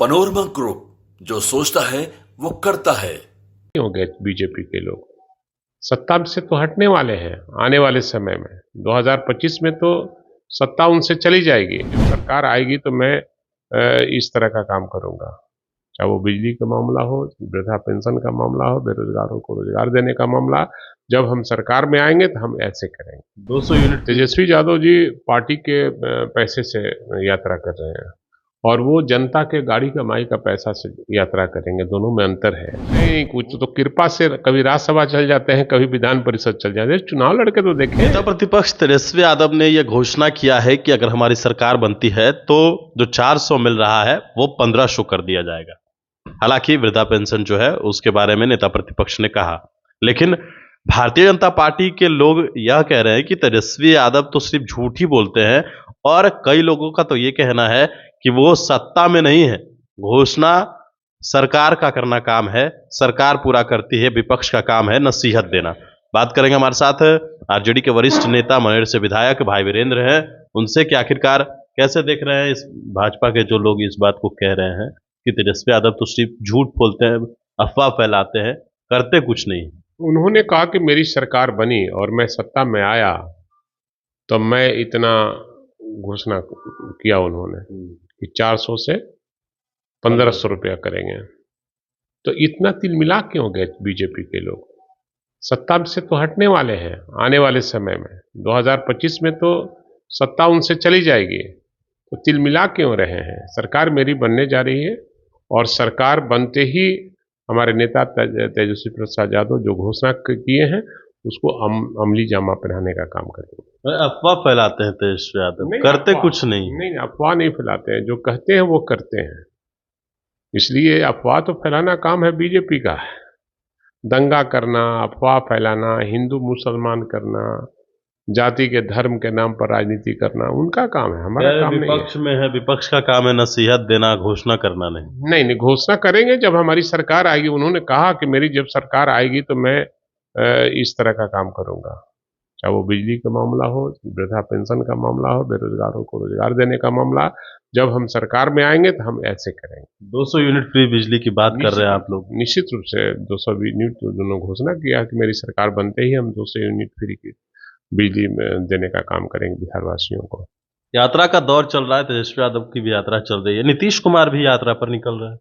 Panorama group, जो सोचता है वो करता है। हो गए बीजेपी के लोग सत्ता से तो हटने वाले हैं आने वाले समय में। 2025 में तो सत्ता उनसे चली जाएगी। जब सरकार आएगी तो मैं इस तरह का काम करूंगा, चाहे वो बिजली का मामला हो, वृद्धा पेंशन का मामला हो, बेरोजगारों को रोजगार देने का मामला। जब हम सरकार में आएंगे तो हम ऐसे करेंगे। 200 यूनिट तेजस्वी यादव जी पार्टी के पैसे से यात्रा कर रहे हैं और वो जनता के गाड़ी कमाई का पैसा से यात्रा करेंगे। दोनों में अंतर है। नहीं, कुछ तो कृपा से कभी राज्यसभा चल जाते हैं, कभी विधान परिषद चल जाते हैं। चुनाव लड़के तो देखें। नेता प्रतिपक्ष तेजस्वी यादव ने यह घोषणा किया है कि अगर हमारी सरकार बनती है तो जो 400 मिल रहा है वो 1500 कर दिया जाएगा। हालांकि वृद्धा पेंशन जो है उसके बारे में नेता प्रतिपक्ष ने कहा, लेकिन भारतीय जनता पार्टी के लोग यह कह रहे हैं कि तेजस्वी यादव तो सिर्फ झूठ ही बोलते हैं और कई लोगों का तो ये कहना है कि वो सत्ता में नहीं है, घोषणा सरकार का करना काम है, सरकार पूरा करती है, विपक्ष का काम है नसीहत देना। बात करेंगे हमारे साथ आरजेडी के वरिष्ठ नेता मनेर से विधायक भाई वीरेंद्र हैं, उनसे कि आखिरकार कैसे देख रहे हैं इस भाजपा के जो लोग इस बात को कह रहे हैं कि तेजस्वी यादव तो सिर्फ झूठ बोलते हैं, अफवाह फैलाते हैं, करते कुछ नहीं। उन्होंने कहा कि मेरी सरकार बनी और मैं सत्ता में आया तो मैं इतना घोषणा किया उन्होंने कि 400 से 1500 रुपया करेंगे। तो इतना तिलमिला क्यों गए बीजेपी के लोग? सत्ता से तो हटने वाले हैं आने वाले समय में। 2025 में तो सत्ता उनसे चली जाएगी, तो तिलमिला क्यों रहे हैं? सरकार मेरी बनने जा रही है और सरकार बनते ही हमारे नेता तेजस्वी प्रसाद यादव जो घोषणा किए हैं उसको अमली जामा पहनाने का काम करेंगे। अफवाह फैलाते हैं तेजस्वी यादव, करते कुछ नहीं। नहीं, अफवाह नहीं फैलाते हैं, जो कहते हैं वो करते हैं। इसलिए अफवाह तो फैलाना काम है बीजेपी का। दंगा करना, अफवाह फैलाना, हिंदू मुसलमान करना, जाति के धर्म के नाम पर राजनीति करना उनका काम है, हमारा काम नहीं है। विपक्ष में है, विपक्ष का काम है नसीहत देना, घोषणा करना नहीं। नहीं, घोषणा करेंगे जब हमारी सरकार आएगी। उन्होंने कहा कि मेरी जब सरकार आएगी तो मैं इस तरह का काम करूंगा, चाहे वो बिजली का मामला हो, वृद्धा पेंशन का मामला हो, बेरोजगारों को रोजगार देने का मामला। जब हम सरकार में आएंगे तो हम ऐसे करेंगे। 200 यूनिट फ्री बिजली की बात कर रहे हैं आप लोग। निश्चित रूप से 200 यूनिट तो दोनों घोषणा किया कि मेरी सरकार बनते ही हम 200 यूनिट फ्री की बिजली देने का काम करेंगे बिहार वासियों को। यात्रा का दौर चल रहा है, तेजस्वी यादव की भी यात्रा चल रही है, नीतीश कुमार भी यात्रा पर निकल रहे हैं।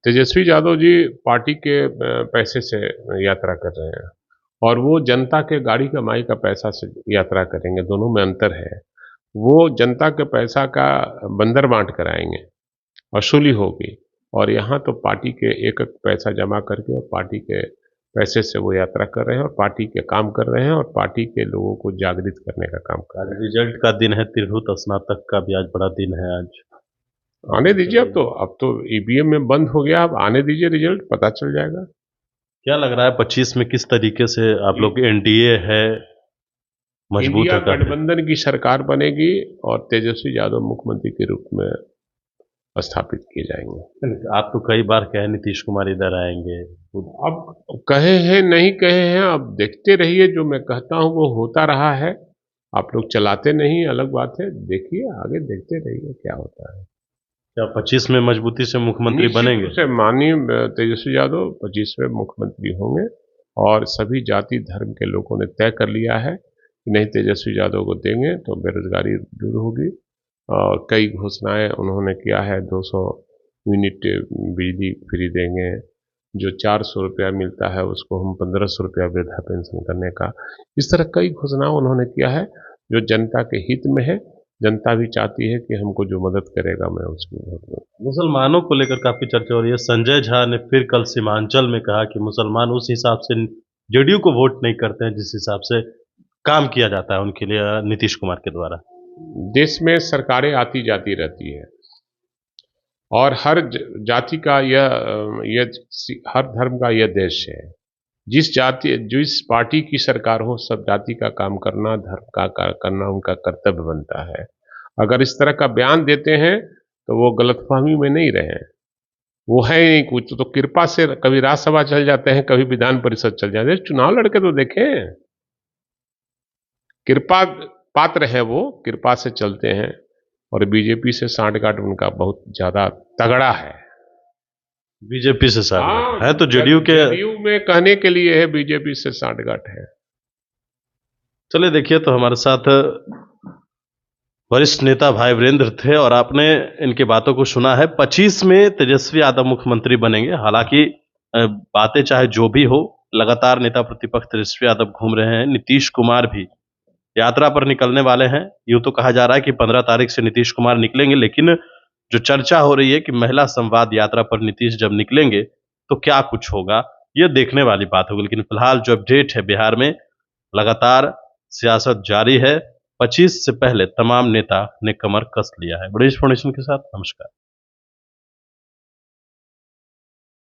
तेजस्वी यादव जी पार्टी के पैसे से यात्रा कर रहे हैं और वो जनता के गाड़ी कमाई का पैसा से यात्रा करेंगे। दोनों में अंतर है। वो जनता के पैसा का बंदर बांट कराएंगे, वसूली होगी, और यहाँ तो पार्टी के एक एक पैसा जमा करके और पार्टी के पैसे से वो यात्रा कर रहे हैं और पार्टी के काम कर रहे हैं और पार्टी के लोगों को जागृत करने का काम कर रहे हैं। रिजल्ट का दिन है, तिरहुत स्नातक का भी आज बड़ा दिन है। आज आने दीजिए। अब तो ईवीएम में बंद हो गया, अब आने दीजिए, रिजल्ट पता चल जाएगा। क्या लग रहा है 25 में किस तरीके से आप लोग एनडीए है मजबूत इंडिया है? गठबंधन की सरकार बनेगी और तेजस्वी यादव मुख्यमंत्री के रूप में स्थापित किए जाएंगे। आप तो कई बार कहे नीतीश कुमार इधर आएंगे, अब कहे हैं नहीं कहे हैं, अब देखते रहिए। जो मैं कहता हूं वो होता रहा है। आप लोग चलाते नहीं, अलग बात है। देखिए आगे, देखते रहिए क्या होता है। क्या 25 में मजबूती से मुख्यमंत्री बनेंगे? से माननीय तेजस्वी यादव 25वें मुख्यमंत्री होंगे और सभी जाति धर्म के लोगों ने तय कर लिया है कि नहीं, तेजस्वी यादव को देंगे तो बेरोजगारी दूर होगी। और कई घोषणाएं उन्होंने किया है। 200 यूनिट बिजली फ्री देंगे, जो 400 रुपया मिलता है उसको हम 1500 रुपया वृद्धा पेंशन करने का। इस तरह कई घोषणाएं उन्होंने किया है जो जनता के हित में है। जनता भी चाहती है कि हमको जो मदद करेगा मैं उसकी वोट दूं। मुसलमानों को लेकर काफी चर्चा हो रही है। संजय झा ने फिर कल सीमांचल में कहा कि मुसलमान उस हिसाब से जेडीयू को वोट नहीं करते हैं जिस हिसाब से काम किया जाता है उनके लिए नीतीश कुमार के द्वारा। देश में सरकारें आती जाती रहती है और हर जाति का यह हर धर्म का यह देश है। जिस पार्टी की सरकार हो, सब जाति का काम करना, धर्म का करना उनका कर्तव्य बनता है। अगर इस तरह का बयान देते हैं तो वो गलतफहमी में नहीं रहे। वो है नहीं कुछ तो कृपा से कभी राज्यसभा चल जाते हैं, कभी विधान परिषद चल जाते हैं। चुनाव लड़के तो देखें। कृपा पात्र है, वो कृपा से चलते हैं और बीजेपी से सांठगांठ उनका बहुत ज्यादा तगड़ा है। बीजेपी से साथ हाँ, है तो जेडीयू के। जेडीयू में कहने के लिए है, बीजेपी से सांठगांठ है। चलिए देखिए, तो हमारे साथ वरिष्ठ नेता भाई वीरेंद्र थे और आपने इनकी बातों को सुना है। 25 में तेजस्वी यादव मुख्यमंत्री बनेंगे। हालांकि बातें चाहे जो भी हो, लगातार नेता प्रतिपक्ष तेजस्वी यादव घूम रहे हैं। नीतीश कुमार भी यात्रा पर निकलने वाले हैं। यूं तो कहा जा रहा है कि 15 तारीख से नीतीश कुमार निकलेंगे, लेकिन जो चर्चा हो रही है कि महिला संवाद यात्रा पर नीतीश जब निकलेंगे तो क्या कुछ होगा, ये देखने वाली बात होगी। लेकिन फिलहाल जो अपडेट है, बिहार में लगातार सियासत जारी है। 25 से पहले तमाम नेता ने कमर कस लिया है। बड़ी फाउंडेशन के साथ नमस्कार।